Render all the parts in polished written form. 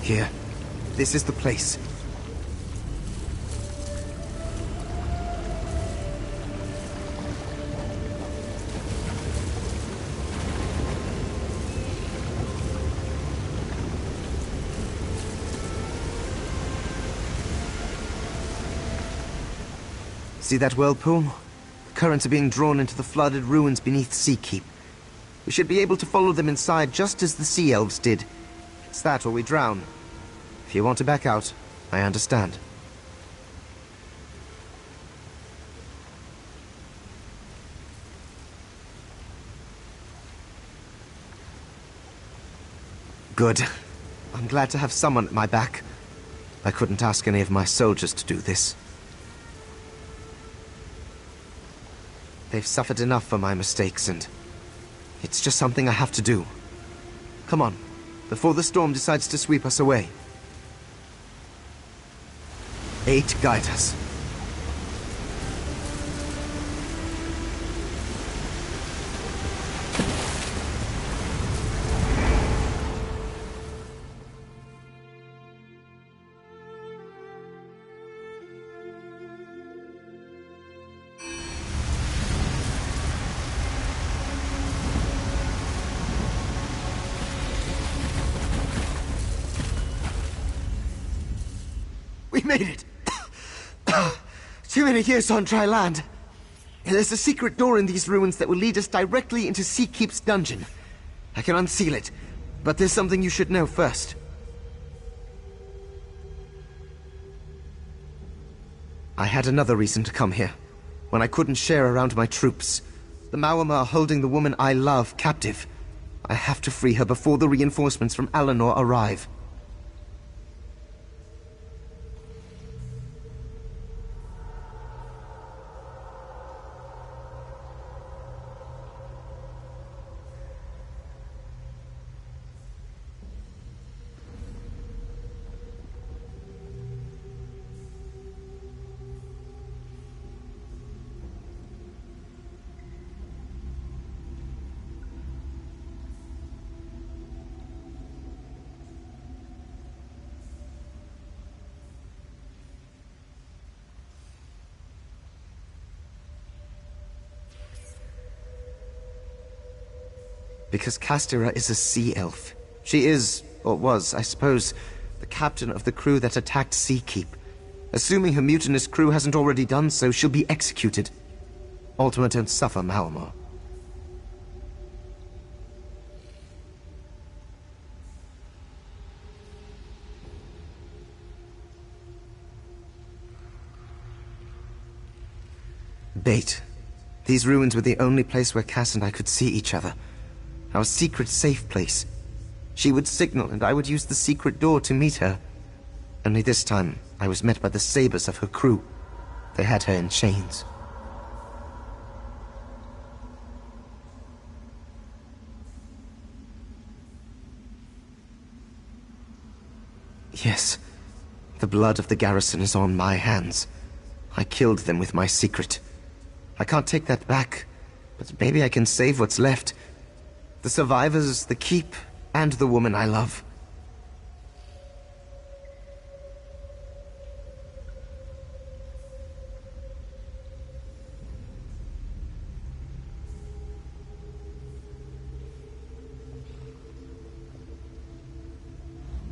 Here. This is the place. See that whirlpool? The currents are being drawn into the flooded ruins beneath Sea Keep. We should be able to follow them inside just as the Sea Elves did. It's that or we drown. If you want to back out, I understand. Good. I'm glad to have someone at my back. I couldn't ask any of my soldiers to do this. They've suffered enough for my mistakes, and it's just something I have to do. Come on, before the storm decides to sweep us away. 8 guide us. We made it! Too many years on dry land. There's a secret door in these ruins that will lead us directly into Sea Keep's dungeon. I can unseal it, but there's something you should know first. I had another reason to come here, when I couldn't share around my troops. The Mawama are holding the woman I love captive. I have to free her before the reinforcements from Alinor arrive. Because Castera is a sea elf. She is, or was, I suppose, the captain of the crew that attacked Sea Keep. Assuming her mutinous crew hasn't already done so, she'll be executed. Ultima don't suffer Malmor. Bait. These ruins were the only place where Cass and I could see each other. Our secret safe place. She would signal and I would use the secret door to meet her. Only this time, I was met by the sabers of her crew. They had her in chains. Yes, the blood of the garrison is on my hands. I killed them with my secret. I can't take that back, but maybe I can save what's left. The survivors, the keep, and the woman I love.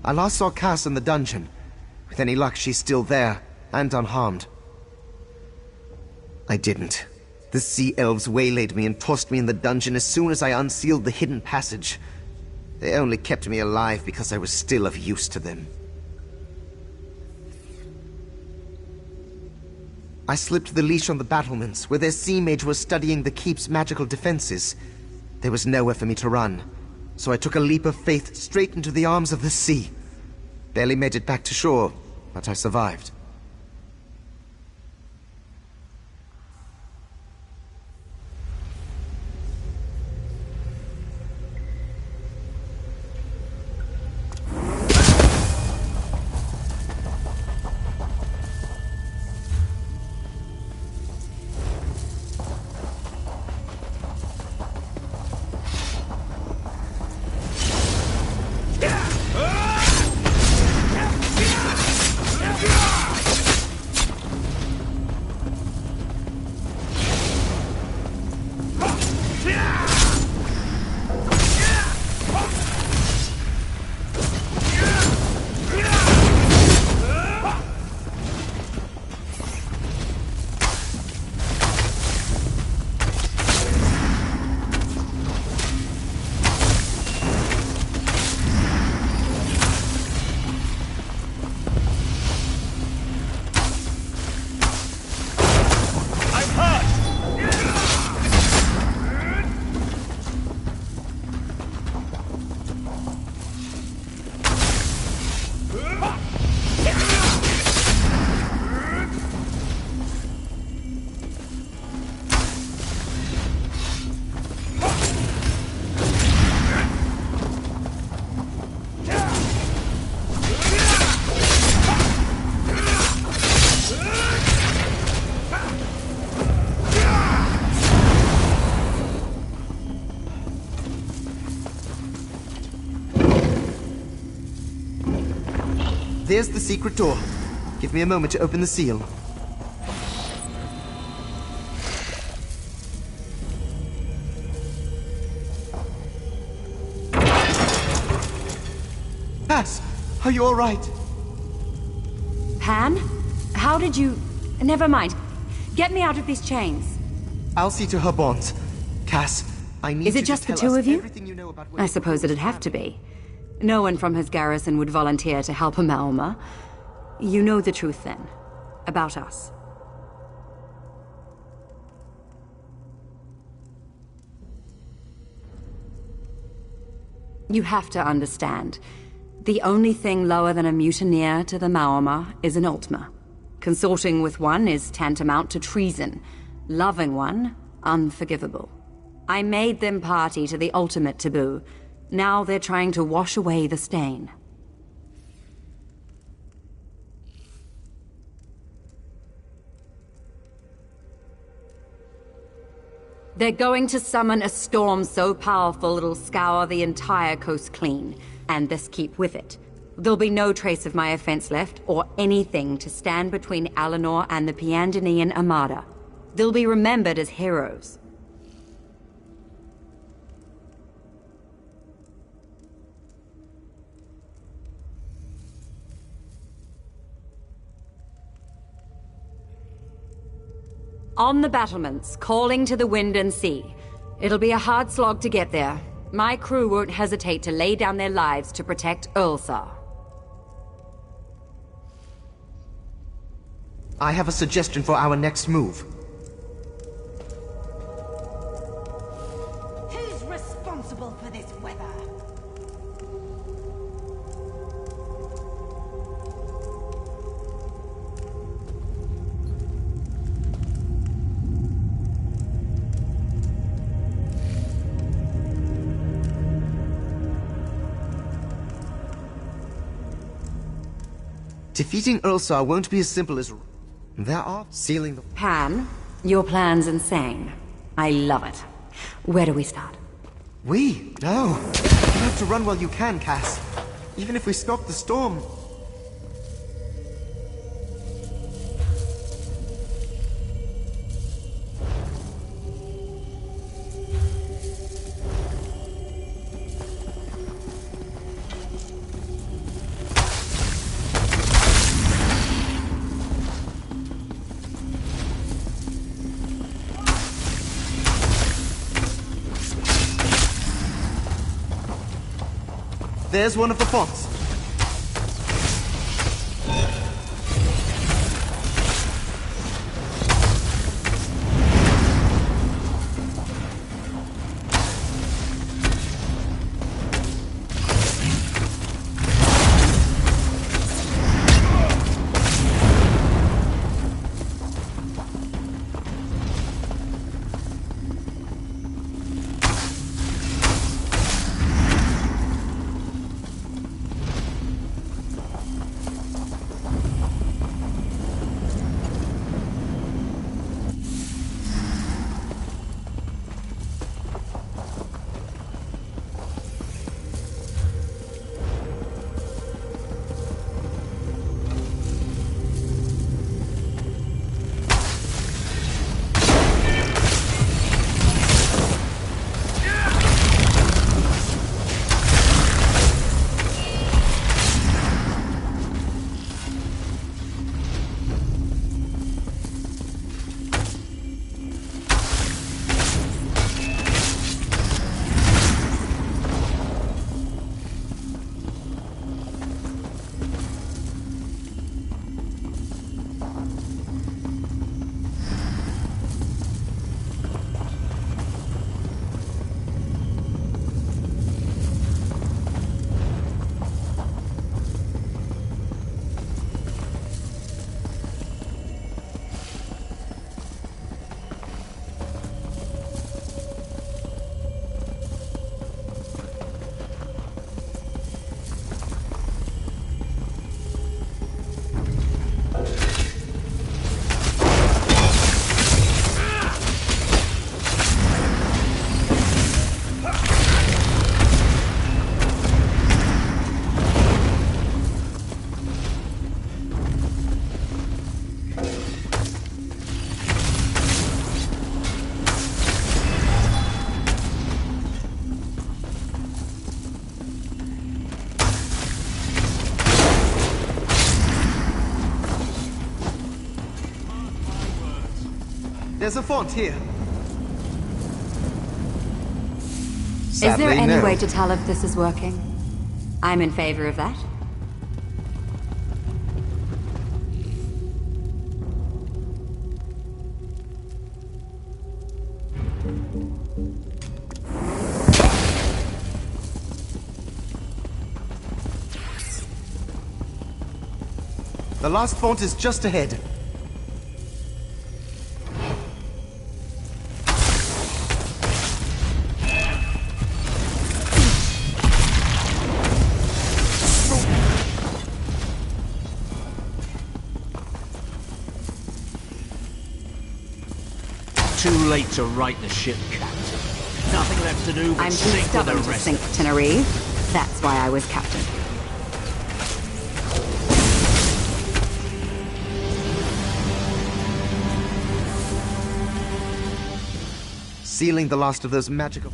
I last saw Cass in the dungeon. With any luck, she's still there, and unharmed. I didn't. The sea elves waylaid me and tossed me in the dungeon as soon as I unsealed the hidden passage. They only kept me alive because I was still of use to them. I slipped the leash on the battlements, where their sea mage was studying the keep's magical defenses. There was nowhere for me to run, so I took a leap of faith straight into the arms of the sea. Barely made it back to shore, but I survived. There's the secret door. Give me a moment to open the seal. Cass, are you all right? Pan? How did you... Never mind. Get me out of these chains. I'll see to her bonds. Cass, I need Is you it just to the tell two us of you? everything you know about I suppose it'd have to be. No one from his garrison would volunteer to help Amalma. You know the truth then. About us. You have to understand. The only thing lower than a mutineer to the Maorma is an Ultima. Consorting with one is tantamount to treason. Loving one, unforgivable. I made them party to the ultimate taboo. Now they're trying to wash away the stain. They're going to summon a storm so powerful it'll scour the entire coast clean, and this keep with it. There'll be no trace of my offense left, or anything to stand between Alinor and the Piandinian Armada. They'll be remembered as heroes. On the battlements, calling to the wind and sea. It'll be a hard slog to get there. My crew won't hesitate to lay down their lives to protect Ulsar. I have a suggestion for our next move. Who's responsible for this weather? Defeating Ulsar won't be as simple as... There are sealing the... Pan, your plan's insane. I love it. Where do we start? We? No. You have to run while you can, Cass. Even if we stop the storm... There's one of the fonts. There's a font here. Is there Sadly, any no. way to tell if this is working? I'm in favor of that. The last font is just ahead. Too late to right the ship, Captain. Nothing left to do but I'm too sink with the stubborn to rest. sink, Tenerife. That's why I was captain. Sealing the last of those magical...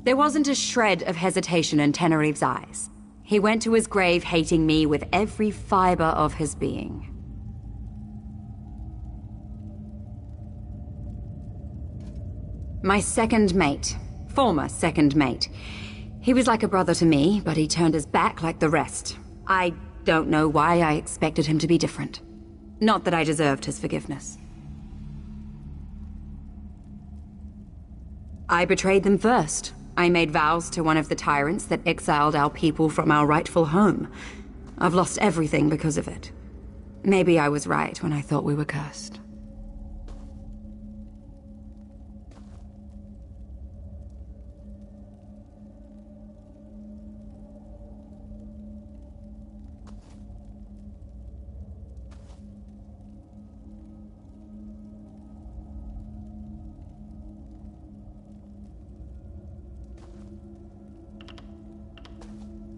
There wasn't a shred of hesitation in Tenerife's eyes. He went to his grave hating me with every fiber of his being. My second mate. Former second mate. He was like a brother to me, but he turned his back like the rest. I don't know why I expected him to be different. Not that I deserved his forgiveness. I betrayed them first. I made vows to one of the tyrants that exiled our people from our rightful home. I've lost everything because of it. Maybe I was right when I thought we were cursed.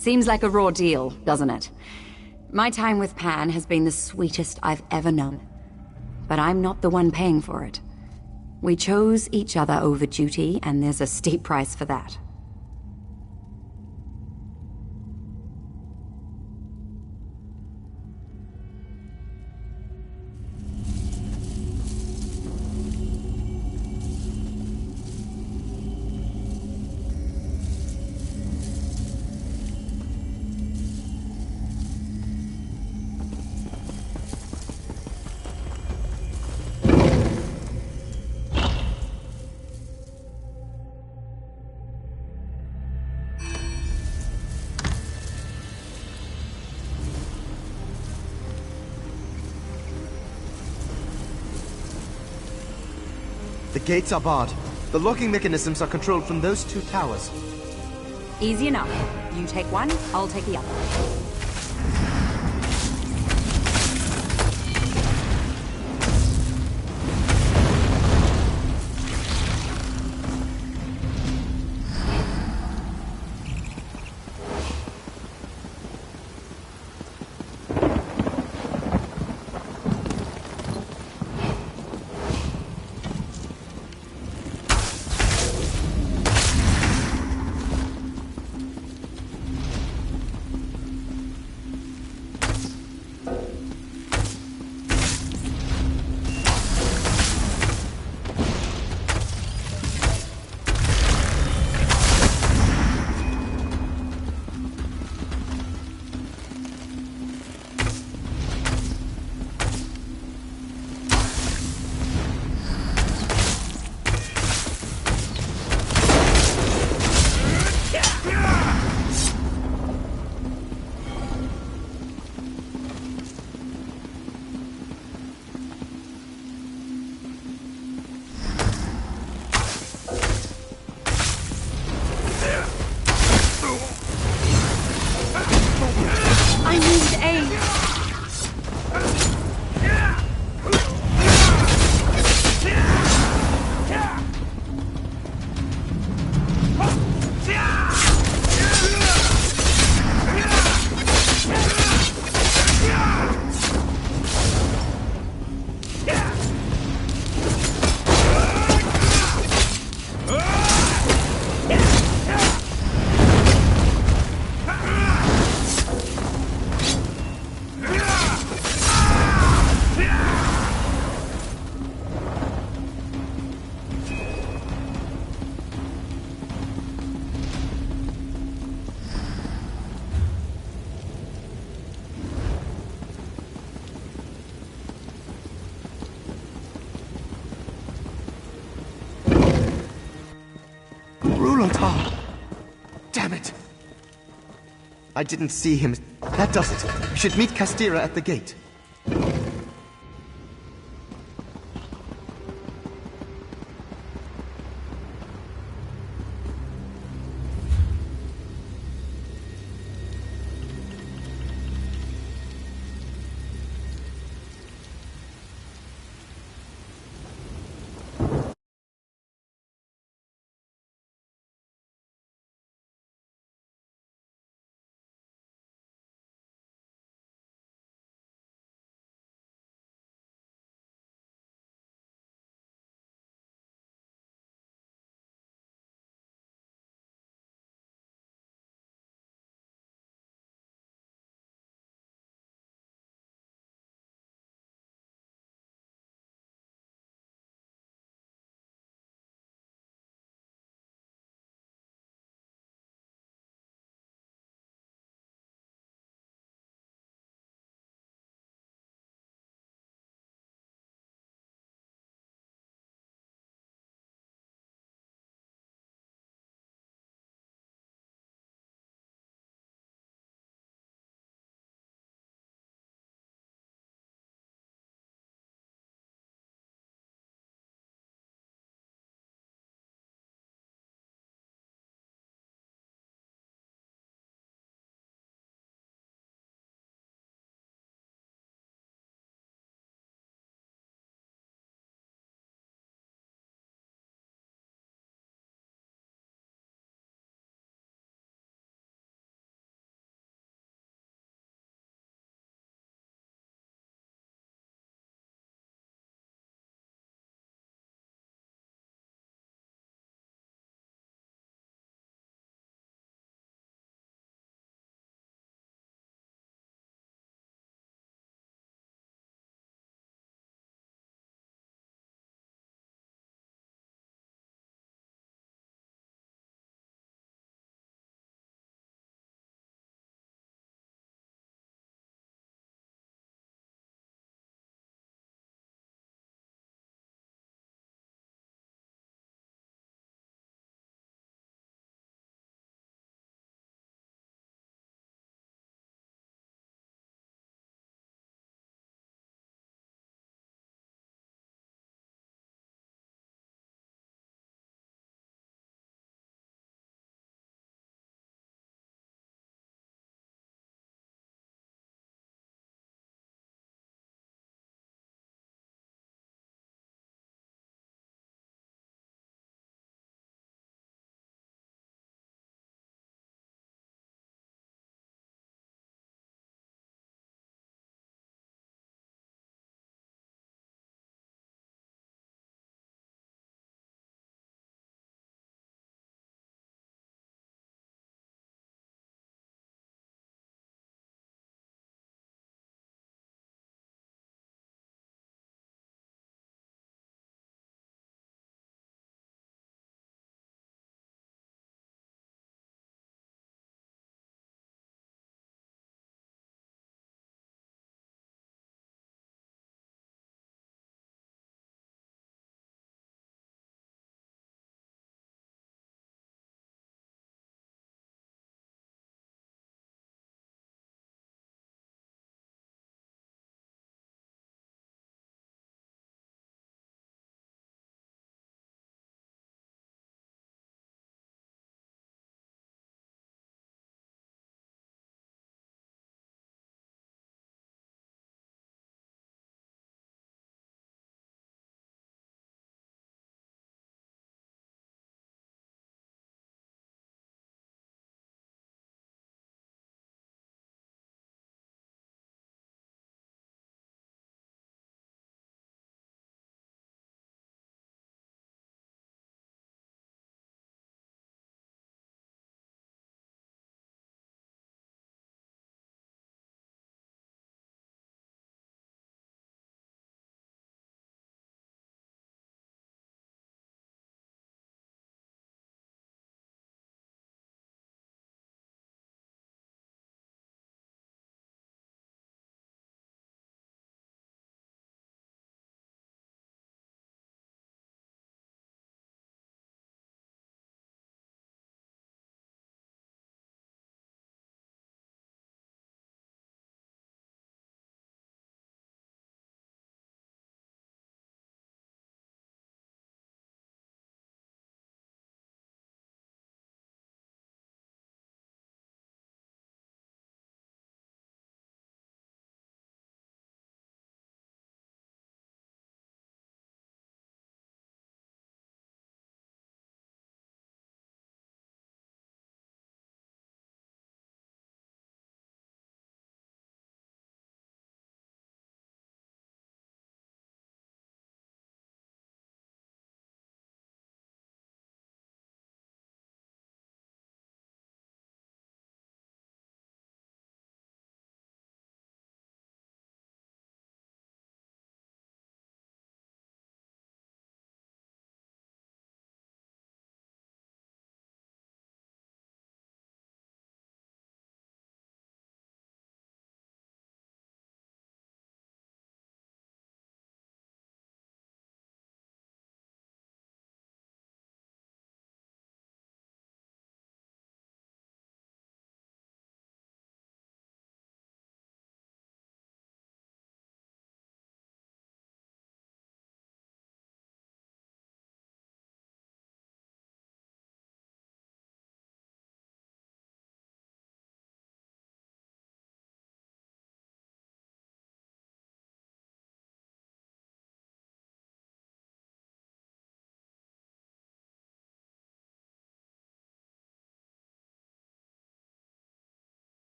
Seems like a raw deal, doesn't it? My time with Pan has been the sweetest I've ever known. But I'm not the one paying for it. We chose each other over duty, and there's a steep price for that. The gates are barred. The locking mechanisms are controlled from those two towers. Easy enough. You take one, I'll take the other. Rulotar! Damn it! I didn't see him. That does it. We should meet Castira at the gate.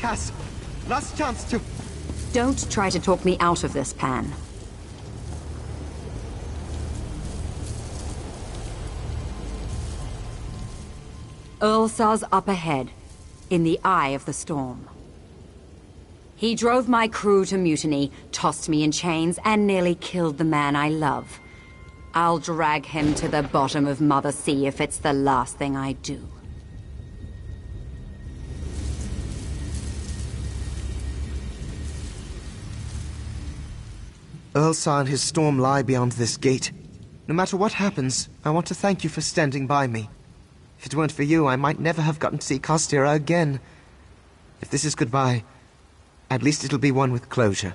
Cass, last chance to... Don't try to talk me out of this, Pan. Ulsar's up ahead, in the eye of the storm. He drove my crew to mutiny, tossed me in chains, and nearly killed the man I love. I'll drag him to the bottom of Mother Sea if it's the last thing I do. Ulsar and his storm lie beyond this gate. No matter what happens, I want to thank you for standing by me. If it weren't for you, I might never have gotten to see Kostira again. If this is goodbye, at least it'll be one with closure.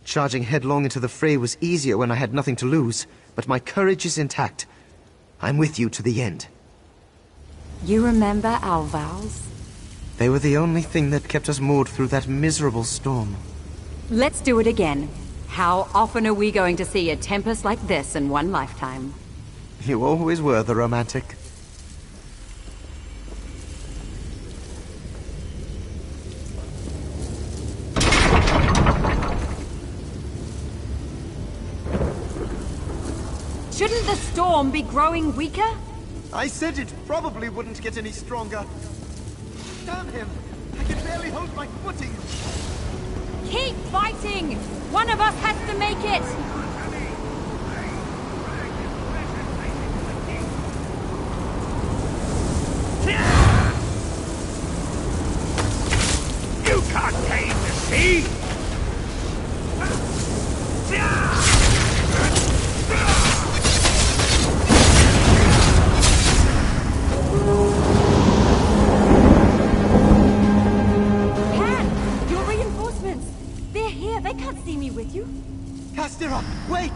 Charging headlong into the fray was easier when I had nothing to lose, but my courage is intact. I'm with you to the end. You remember our vows? They were the only thing that kept us moored through that miserable storm. Let's do it again. How often are we going to see a tempest like this in one lifetime? You always were the romantic. Shouldn't the storm be growing weaker? I said it probably wouldn't get any stronger. Damn him! I can barely hold my footing! Keep fighting! One of us has to make it! You can't tame the sea! Pan! Your reinforcements! They're here! They can't see me with you! Kostira, wait!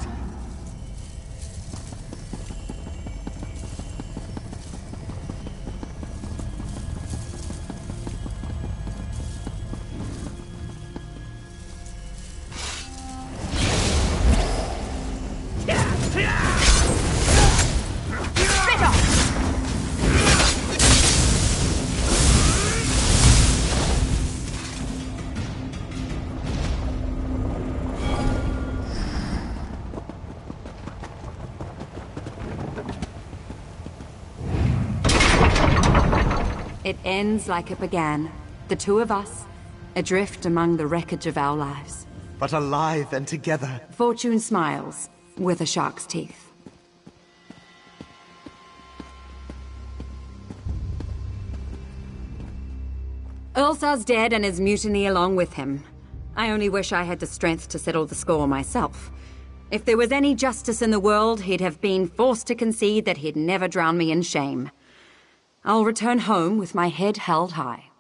It ends like it began. The two of us, adrift among the wreckage of our lives. But alive and together. Fortune smiles, with a shark's teeth. Ulsar's dead and his mutiny along with him. I only wish I had the strength to settle the score myself. If there was any justice in the world, he'd have been forced to concede that he'd never drown me in shame. I'll return home with my head held high.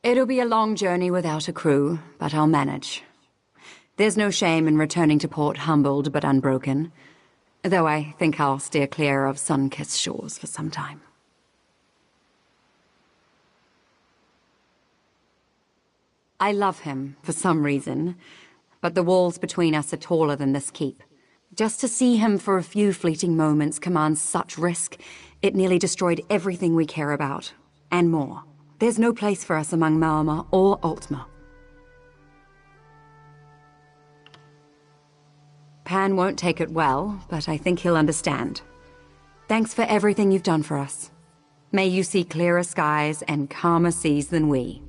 It'll be a long journey without a crew, but I'll manage. There's no shame in returning to port humbled but unbroken, though I think I'll steer clear of sun-kissed shores for some time. I love him, for some reason, but the walls between us are taller than this keep. Just to see him for a few fleeting moments commands such risk, it nearly destroyed everything we care about, and more. There's no place for us among Malma or Ultima. Pan won't take it well, but I think he'll understand. Thanks for everything you've done for us. May you see clearer skies and calmer seas than we.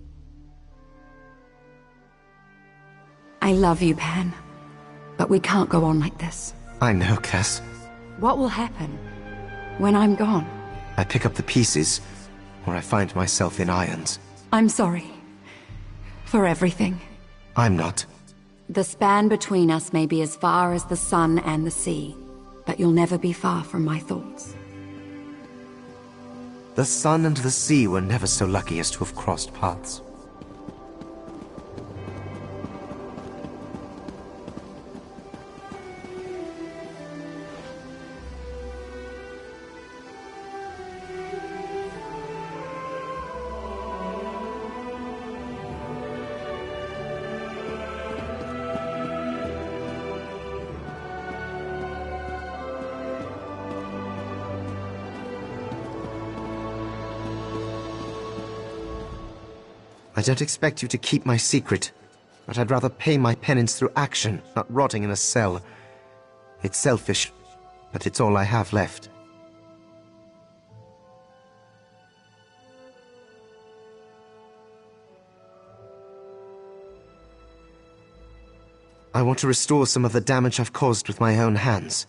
I love you, Pan. But we can't go on like this. I know, Cass. What will happen when I'm gone? I pick up the pieces, or I find myself in irons. I'm sorry. For everything. I'm not. The span between us may be as far as the sun and the sea, but you'll never be far from my thoughts. The sun and the sea were never so lucky as to have crossed paths. I don't expect you to keep my secret, but I'd rather pay my penance through action, not rotting in a cell. It's selfish, but it's all I have left. I want to restore some of the damage I've caused with my own hands.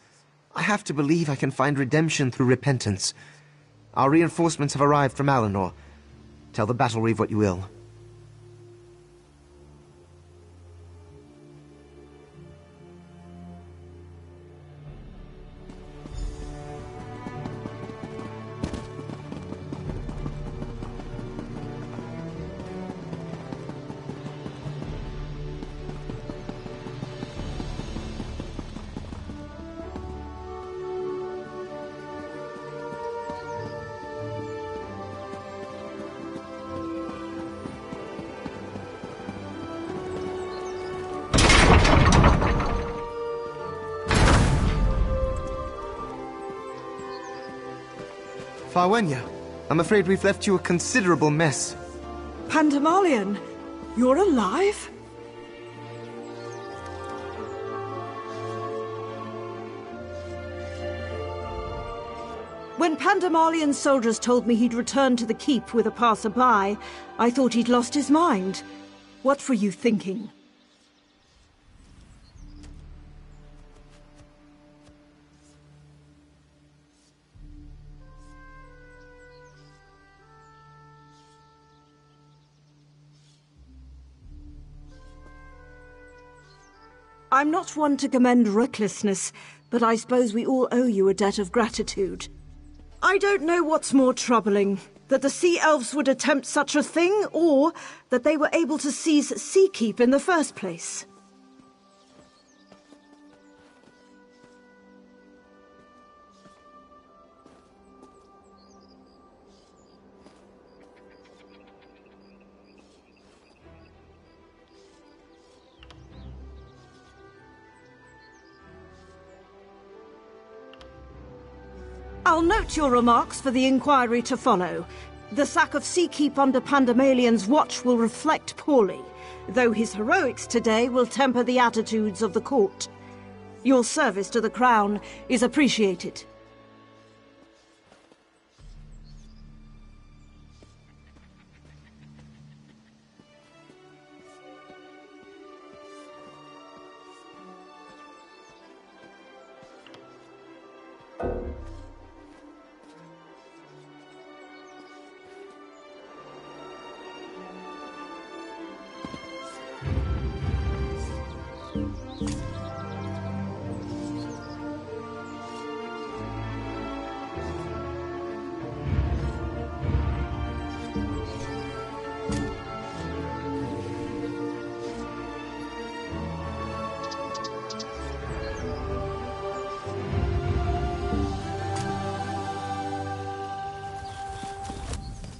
I have to believe I can find redemption through repentance. Our reinforcements have arrived from Alinor. Tell the Battle Reeve what you will. Farwenya, I'm afraid we've left you a considerable mess. Pandemalion, you're alive? When Pandemalion's soldiers told me he'd returned to the keep with a passerby, I thought he'd lost his mind. What were you thinking? I'm not one to commend recklessness, but I suppose we all owe you a debt of gratitude. I don't know what's more troubling, that the Sea Elves would attempt such a thing, or that they were able to seize Seakeep in the first place. I'll note your remarks for the inquiry to follow. The sack of Seakeep under Pandemalion's watch will reflect poorly, though his heroics today will temper the attitudes of the court. Your service to the Crown is appreciated.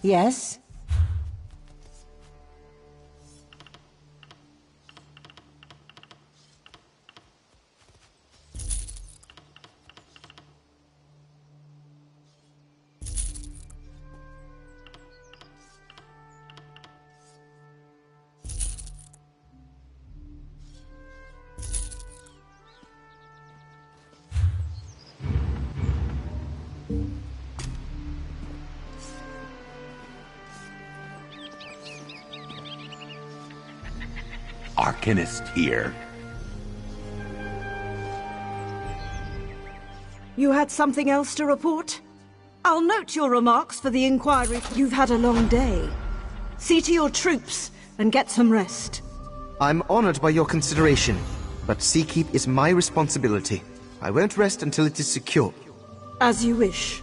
Yes? Arcanist here. You had something else to report? I'll note your remarks for the inquiry. You've had a long day. See to your troops and get some rest. I'm honored by your consideration, but Seakeep is my responsibility. I won't rest until it is secure. As you wish.